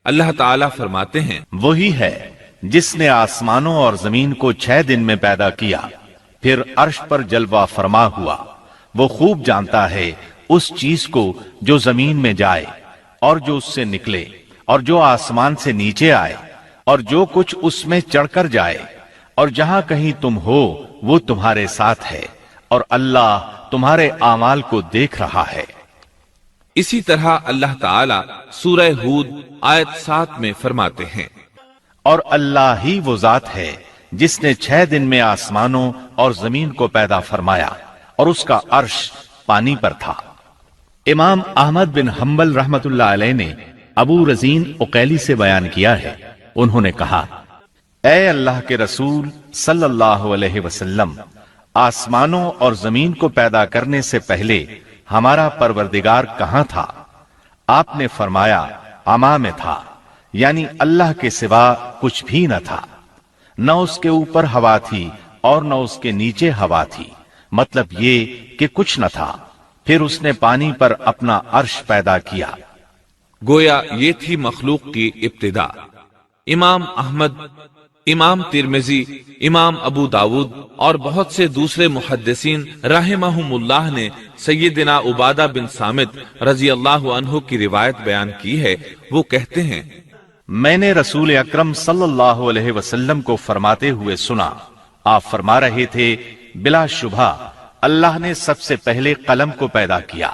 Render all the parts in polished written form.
اللہ تعالیٰ فرماتے ہیں، وہی ہے جس نے آسمانوں اور زمین کو 6 دن میں پیدا کیا، پھر عرش پر جلوہ فرما ہوا۔ وہ خوب جانتا ہے اس چیز کو جو زمین میں جائے اور جو اس سے نکلے، اور جو آسمان سے نیچے آئے، اور جو کچھ اس میں چڑھ کر جائے، اور جہاں کہیں تم ہو وہ تمہارے ساتھ ہے، اور اللہ تمہارے اعمال کو دیکھ رہا ہے۔ اسی طرح اللہ تعالیٰ سورہ ہود آیت 7 میں فرماتے ہیں، اور اللہ ہی وہ ذات ہے جس نے 6 دن میں آسمانوں اور زمین کو پیدا فرمایا، اور اس کا عرش پانی پر تھا۔ امام احمد بن حنبل رحمت اللہ علیہ نے ابو رزین عقیلی سے بیان کیا ہے، انہوں نے کہا، اے اللہ کے رسول صلی اللہ علیہ وسلم، آسمانوں اور زمین کو پیدا کرنے سے پہلے ہمارا پروردگار کہاں تھا؟ آپ نے فرمایا، عما میں تھا، یعنی اللہ کے سوا کچھ بھی نہ تھا، نہ اس کے اوپر ہوا تھی اور نہ اس کے نیچے ہوا تھی، مطلب یہ کہ کچھ نہ تھا، پھر اس نے پانی پر اپنا عرش پیدا کیا۔ گویا یہ تھی مخلوق کی ابتدا۔ امام احمد، امام ترمذی، امام ابو داود اور بہت سے دوسرے محدثین رحمہم اللہ نے سیدنا عبادہ بن صامت رضی اللہ عنہ کی روایت بیان کی ہے۔ وہ کہتے ہیں، میں نے رسول اکرم صلی اللہ علیہ وسلم کو فرماتے ہوئے سنا، آپ فرما رہے تھے، بلا شبہ اللہ نے سب سے پہلے قلم کو پیدا کیا،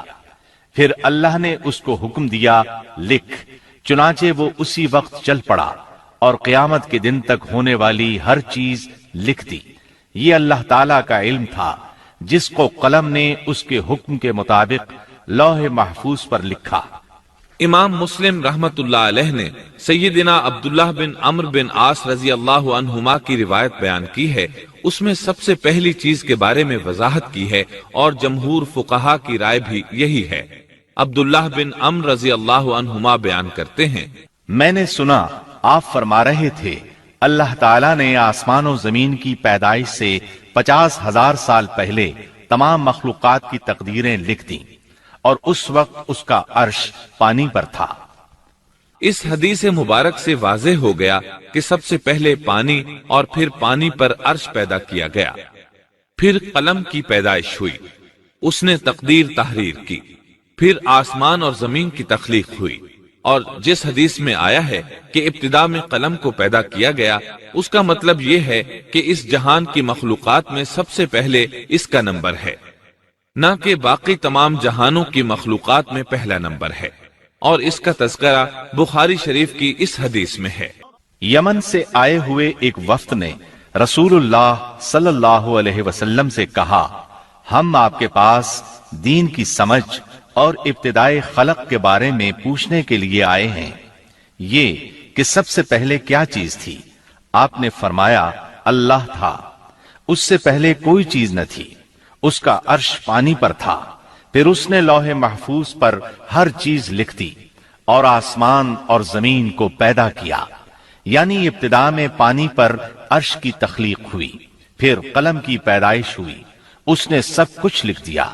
پھر اللہ نے اس کو حکم دیا، لکھ، چنانچہ وہ اسی وقت چل پڑا، اور قیامت کے دن تک ہونے والی ہر چیز لکھ دی۔ یہ اللہ تعالیٰ کا علم تھا جس کو قلم نے اس کے حکم کے مطابق لوح محفوظ پر لکھا۔ امام مسلم رحمت اللہ علیہ نے سیدنا عبداللہ بن عمرو بن عاص رضی اللہ عنہما کی روایت بیان کی ہے، اس میں سب سے پہلی چیز کے بارے میں وضاحت کی ہے، اور جمہور فقہا کی رائے بھی یہی ہے۔ عبداللہ بن عمرو رضی اللہ عنہما بیان کرتے ہیں، میں نے سنا آپ فرما رہے تھے، اللہ تعالیٰ نے آسمان و زمین کی پیدائش سے 50,000 سال پہلے تمام مخلوقات کی تقدیریں لکھ دیں، اور اس وقت اس کا عرش پانی پر تھا۔ اس حدیث مبارک سے واضح ہو گیا کہ سب سے پہلے پانی اور پھر پانی پر عرش پیدا کیا گیا، پھر قلم کی پیدائش ہوئی، اس نے تقدیر تحریر کی، پھر آسمان اور زمین کی تخلیق ہوئی، اور جس حدیث میں آیا ہے کہ ابتدا میں قلم کو پیدا کیا گیا، اس کا مطلب یہ ہے کہ اس جہان کی مخلوقات میں سب سے پہلے اس کا نمبر ہے، نہ کہ باقی تمام جہانوں کی مخلوقات میں پہلا نمبر ہے، اور اس کا تذکرہ بخاری شریف کی اس حدیث میں ہے۔ یمن سے آئے ہوئے ایک وفد نے رسول اللہ صلی اللہ علیہ وسلم سے کہا، ہم آپ کے پاس دین کی سمجھ اور ابتدائی خلق کے بارے میں پوچھنے کے لیے آئے ہیں، یہ کہ سب سے پہلے کیا چیز تھی؟ آپ نے فرمایا، اللہ تھا، اس سے پہلے کوئی چیز نہ تھی، اس کا عرش پانی پر تھا، پھر اس نے لوح محفوظ پر ہر چیز لکھ دی، اور آسمان اور زمین کو پیدا کیا، یعنی ابتدا میں پانی پر عرش کی تخلیق ہوئی، پھر قلم کی پیدائش ہوئی، اس نے سب کچھ لکھ دیا۔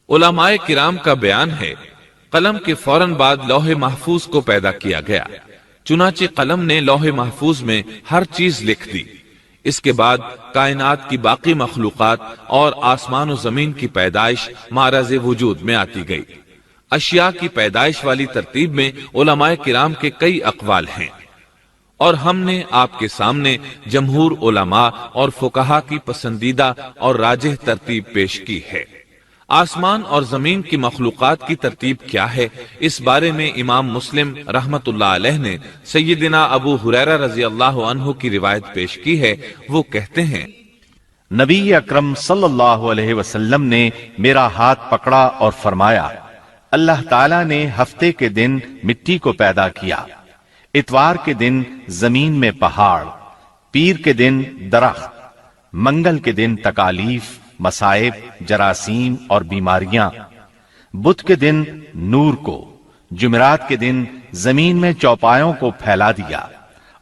علماء کرام کا بیان ہے، قلم کے فوراً بعد لوح محفوظ کو پیدا کیا گیا، چنانچہ قلم نے لوح محفوظ میں ہر چیز لکھ دی۔ اس کے بعد کائنات کی باقی مخلوقات اور آسمان و زمین کی پیدائش معرض وجود میں آتی گئی۔ اشیاء کی پیدائش والی ترتیب میں علماء کرام کے کئی اقوال ہیں، اور ہم نے آپ کے سامنے جمہور علماء اور فقہا کی پسندیدہ اور راجح ترتیب پیش کی ہے۔ آسمان اور زمین کی مخلوقات کی ترتیب کیا ہے، اس بارے میں امام مسلم رحمت اللہ علیہ نے سیدنا ابو ہریرہ رضی اللہ عنہ کی روایت پیش کی ہے۔ وہ کہتے ہیں، نبی اکرم صلی اللہ علیہ وسلم نے میرا ہاتھ پکڑا اور فرمایا، اللہ تعالیٰ نے ہفتے کے دن مٹی کو پیدا کیا، اتوار کے دن زمین میں پہاڑ، پیر کے دن درخت، منگل کے دن تکالیف، مصائب، جراثیم اور بیماریاں، بدھ کے دن نور کو، جمعرات کے دن زمین میں چوپایوں کو پھیلا دیا،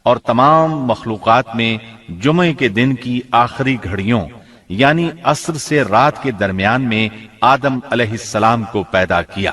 اور تمام مخلوقات میں جمعے کے دن کی آخری گھڑیوں یعنی عصر سے رات کے درمیان میں آدم علیہ السلام کو پیدا کیا۔